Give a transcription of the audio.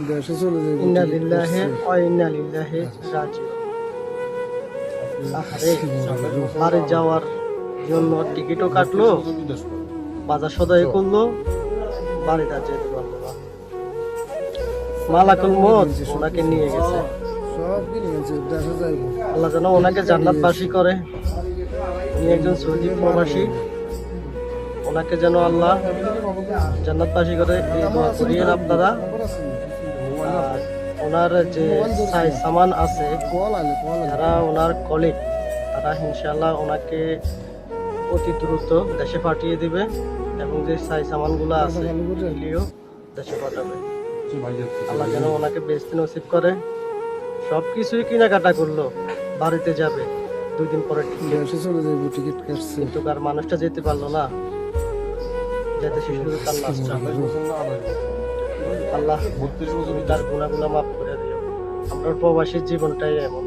দেশে চলে যাবে। ইন্না লিল্লাহি ওয়া ইন্না ইলাইহি রাজিউন। আরে বাড়ি যাওয়ার জন্য টিকিটও কাটলো, বাজার সদাই করলো, বাড়িতে আর যেতে পারলো না। মালাকুল মউত ওনাকে নিয়ে গেছে। সব কিনে গেছে, দেশে যাইবো। আল্লাহ যেন ওনাকে জান্নাতবাসী করে। উনি একজন সৌদি প্রবাসী, ওনাকে যেন আল্লাহ জান্নাতবাসী করে এই দোয়া করিয়েন আপনারা। আর ওনার যে সাই সামান আছে, যারা ওনার কলিগ, তারা ইনশাআল্লাহ ওনাকে অতি দ্রুত দেশে পাঠিয়ে দিবে এবং যে সাই সামানগুলো আছে এগুলিও দেশে পাঠাবে। আল্লাহ যেন ওনাকে বেস্ত নসিব করে। সব কিছুই কেনাকাটা করলো, বাড়িতে যাবে 2 দিন পরে টিকিট, দেশে চলে যাইবো, টিকিট কাটছে। কিন্তু আর মানুষটা যেতে পারলো না, যেতে শেষ হলো তার লাশটা। আল্লাহ তার গুনাহগুলো মাফ করে দিও। আমরা প্রবাসীর জীবনটাই এমন।